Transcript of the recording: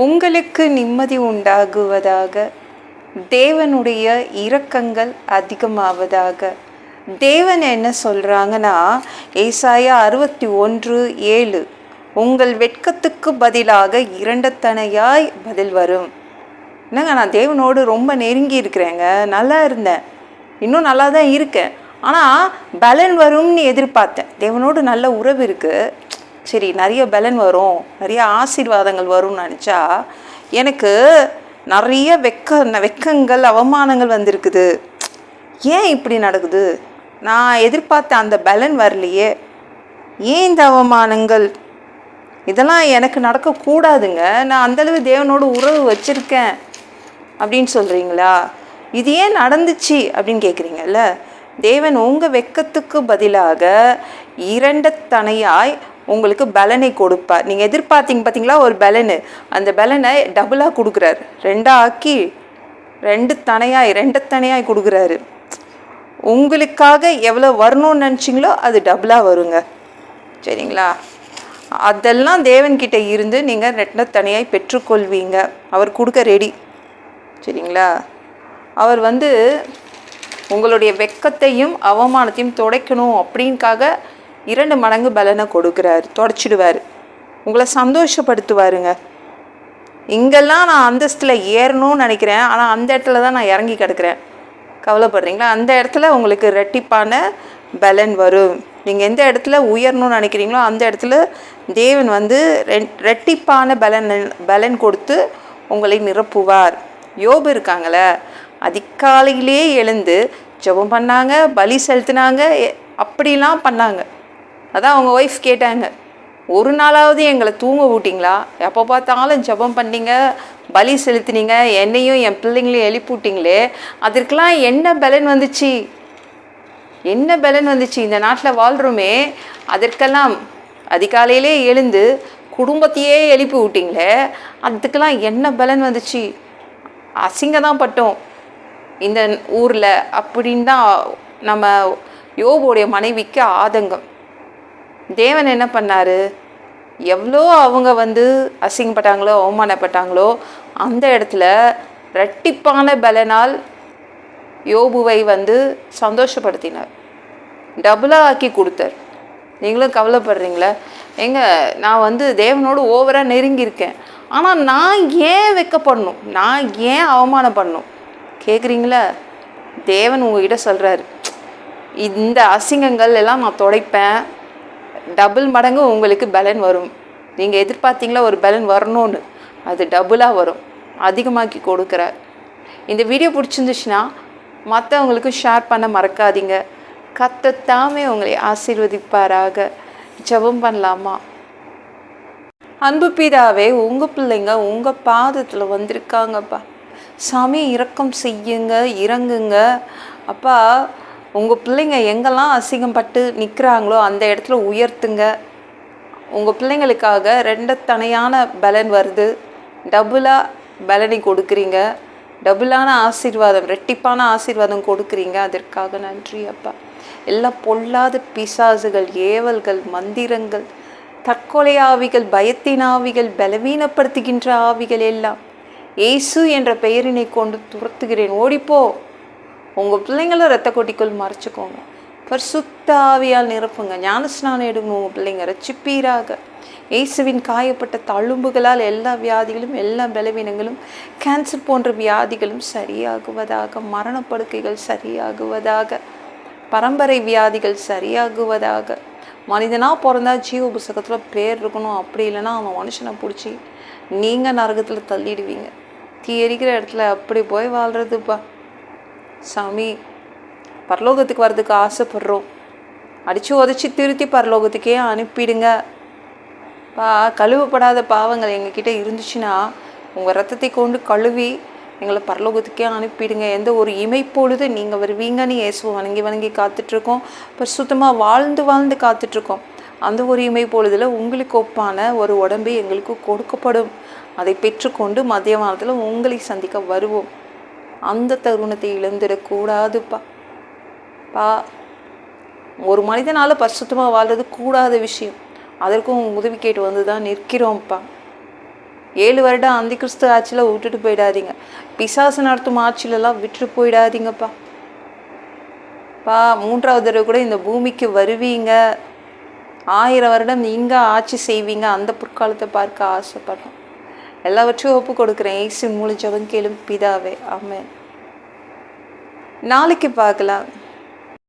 உங்களுக்கு நிம்மதி உண்டாகுவதாக. தேவனுடைய இரக்கங்கள் அதிகமாவதாக. தேவன் என்ன சொல்கிறாங்கன்னா, ஏசாயா 61:7, உங்கள் வெட்கத்துக்கு பதிலாக இரண்டத்தனையாய் பதில் வரும். என்னங்க, நான் தேவனோடு ரொம்ப நெருங்கி இருக்கிறேங்க, நல்லா இருந்தேன், இன்னும் நல்லா தான் இருக்கேன். ஆனால் பலன் வரும்னு எதிர்பார்த்தேன். தேவனோடு நல்ல உறவு இருக்குது, சரி நிறைய பலன் வரும், நிறைய ஆசீர்வாதங்கள் வரும்னு நினச்சா எனக்கு நிறைய வெக்கங்கள் அவமானங்கள் வந்திருக்குது. ஏன் இப்படி நடக்குது? நான் எதிர்பார்த்த அந்த பலன் வரலையே, ஏன் இந்த அவமானங்கள்? இதெல்லாம் எனக்கு நடக்கக்கூடாதுங்க, நான் அந்தளவு தேவனோடு உறவு வச்சுருக்கேன் அப்படின்னு சொல்கிறீங்களா? இது ஏன் நடந்துச்சு அப்படின்னு கேட்குறீங்கல்ல. தேவன் உங்கள் வெக்கத்துக்கு பதிலாக இரண்டத்தனையாய் உங்களுக்கு பலனை கொடுப்பார். நீங்கள் எதிர்பார்த்தீங்க பார்த்தீங்களா ஒரு பலனு, அந்த பலனை டபுளாக கொடுக்குறாரு, ரெண்டாக ஆக்கி ரெண்டத்தனையாய் கொடுக்குறாரு. உங்களுக்காக எவ்வளோ வரணும்னு நினச்சிங்களோ அது டபுளாக வருங்க, சரிங்களா? அதெல்லாம் தேவன்கிட்ட இருந்து நீங்கள் ரெண்டத்தனையாய் பெற்றுக்கொள்வீங்க. அவர் கொடுக்க ரெடி, சரிங்களா? அவர் உங்களுடைய வெக்கத்தையும் அவமானத்தையும் துடைக்கணும் அப்படின்காக 2 மடங்கு பலனை கொடுக்குறாரு, தொடச்சிடுவார், உங்களை சந்தோஷப்படுத்துவாருங்க. இங்கெல்லாம் நான் அந்தஸ்தில் ஏறணும்னு நினைக்கிறேன், ஆனால் அந்த இடத்துல தான் நான் இறங்கி கிடக்கிறேன், கவலைப்படுறீங்களா? அந்த இடத்துல உங்களுக்கு ரெட்டிப்பான பலன் வரும். நீங்கள் எந்த இடத்துல உயரணும்னு நினைக்கிறீங்களோ அந்த இடத்துல தேவன் ரெட்டிப்பான பலன் கொடுத்து உங்களை நிரப்புவார். யோபு இருக்காங்களே, அதிகாலையிலே எழுந்து ஜெபம் பண்ணாங்க, பலி செலுத்தினாங்க, அப்படிலாம் பண்ணாங்க. அதான் அவங்க ஒய்ஃப் கேட்டாங்க, ஒரு நாளாவது எங்களை தூங்க விட்டிங்களா? எப்போ பார்த்தாலும் ஜெபம் பண்ணீங்க, பலி செலுத்தினீங்க, என்னையும் என் பிள்ளைங்களையும் எழுப்பி விட்டிங்களே, அதற்கெல்லாம் என்ன பலன் வந்துச்சு? என்ன பலன் வந்துச்சு? இந்த நாட்டில் வாழ்கிறோமே, அதற்கெல்லாம் அதிகாலையிலே எழுந்து குடும்பத்தையே எழுப்பி விட்டிங்களே, அதுக்கெல்லாம் என்ன பலன் வந்துச்சு? அசிங்கம் தான் பட்டோம் இந்த ஊரில் அப்படின்னு தான் நம்ம யோபுடைய மனைவிக்கு ஆதங்கம். தேவன் என்ன பண்ணார்? எவ்வளோ அவங்க அசிங்கப்பட்டாங்களோ அவமானப்பட்டாங்களோ அந்த இடத்துல இரட்டிப்பான பலனால் யோபுவை சந்தோஷப்படுத்தினார், டபுளாக ஆக்கி கொடுத்தார். நீங்களும் கவலைப்படுறீங்களா? நான் தேவனோடு ஓவராக நெருங்கியிருக்கேன், ஆனால் நான் ஏன் வெக்கப்படணும், நான் ஏன் அவமானப்படணும் கேட்குறீங்களா? தேவன் உங்ககிட்ட சொல்கிறாரு, இந்த அசிங்கங்கள் எல்லாம் நான் துடைப்பேன், டபுள் மடங்கு உங்களுக்கு பலன் வரும். நீங்கள் எதிர்பார்த்தீங்களா ஒரு பலன் வரணும்னு, அது டபுளாக வரும், அதிகமாக்கி கொடுக்குறார். இந்த வீடியோ பிடிச்சிருந்துச்சுன்னா மற்றவங்களுக்கு ஷேர் பண்ண மறக்காதீங்க. கர்த்தர் உங்களை ஆசீர்வதிப்பாராக. ஜெபம் பண்ணலாமா? அன்பு பிதாவே, உங்கள் பிள்ளைங்க உங்கள் பாதத்தில் வந்திருக்காங்கப்பா. சாமி இரக்கம் செய்யுங்க, இறங்குங்க அப்பா. உங்கள் பிள்ளைங்க எங்கெல்லாம் அசிங்கப்பட்டு நிற்கிறாங்களோ அந்த இடத்துல உயர்த்துங்க. உங்கள் பிள்ளைங்களுக்காக ரெண்டத்தனையான பலன் வருது, டபுளாக பலனை கொடுக்குறீங்க, டபுளான ஆசீர்வாதம், ரெட்டிப்பான ஆசீர்வாதம் கொடுக்குறீங்க. அதற்காக நன்றி அப்பா. எல்லாம் பொல்லாத பிசாசுகள், ஏவல்கள், மந்திரங்கள், தற்கொலை ஆவிகள், பயத்தின் ஆவிகள், பலவீனப்படுத்துகின்ற ஆவிகள் எல்லாம் இயேசு என்ற பெயரினை கொண்டு துரத்துகிறேன். ஓடிப்போ. உங்கள் பிள்ளைங்கள இரத்த கொட்டிக்குள் மறைச்சிக்கோங்க. பரிசுத்த ஆவியால் நிரப்புங்க. ஞானஸ்நானம் எடுங்க. உங்கள் பிள்ளைங்க ரட்சிப்பீராக. இயேசுவின் காயப்பட்ட தழும்புகளால் எல்லா வியாதிகளும், எல்லா பலவீனங்களும், கேன்சர் போன்ற வியாதிகளும் சரியாகுவதாக, மரணப்படுக்கைகள் சரியாகுவதாக, பரம்பரை வியாதிகள் சரியாகுவதாக. மனிதனாக பிறந்தா ஜீவ புஸ்தகத்தில் பேர் இருக்கணும், அப்படி இல்லைன்னா அவன் மனுஷனை பிடிச்சி நீங்கள் நரகத்தில் தள்ளிடுவீங்க. தீ எரிக்கிற இடத்துல அப்படி போய் வாழ்கிறதுப்பா. சாமி, பரலோகத்துக்கு வர்றதுக்கு ஆசைப்படுறோம், அடித்து உதச்சி திருத்தி பரலோகத்துக்கே அனுப்பிடுங்க பா. கழுவப்படாத பாவங்கள் எங்ககிட்ட இருந்துச்சுன்னா உங்கள் ரத்தத்தை கொண்டு கழுவி எங்களை பரலோகத்துக்கே அனுப்பிடுங்க. எந்த ஒரு இமைப்பொழுது நீங்கள் வருவீங்கன்னு இயேசுவை வணங்கி காத்துட்ருக்கோம். பரிசுத்தமாக வாழ்ந்து காத்துட்ருக்கோம். அந்த ஒரு இமைப்பொழுதில் உங்களுக்கு ஒப்பான ஒரு உடம்பு எங்களுக்கு கொடுக்கப்படும். அதை பெற்றுக்கொண்டு மத்தியமானத்தில் உங்களை சந்திக்க வருவோம். அந்த தருணத்தை இழந்துடக்கூடாதுப்பா. ஒரு மனிதனால் பரிசுத்தமாக வாழ்றது கூடாத விஷயம். அதற்கும் உதவி கேட்டு தான் நிற்கிறோம்ப்பா. 7 வருடம் அந்த கிறிஸ்து ஆட்சியில் விட்டுட்டு போயிடாதீங்க. பிசாசு நடத்தும் ஆட்சியிலலாம் விட்டுட்டு போயிடாதீங்கப்பா. 3வது தடவை கூட இந்த பூமிக்கு வருவீங்க. 1000 வருடம் இங்கே ஆட்சி செய்வீங்க. அந்த பொற்காலத்தை பார்க்க ஆசைப்படுறோம். எல்லாவற்றையும் ஒப்பு கொடுக்குறேன். இயேசு மூலம் ஜெபம் கேளும் பிதாவே. ஆமென். நாளைக்கு பார்க்கலாம்.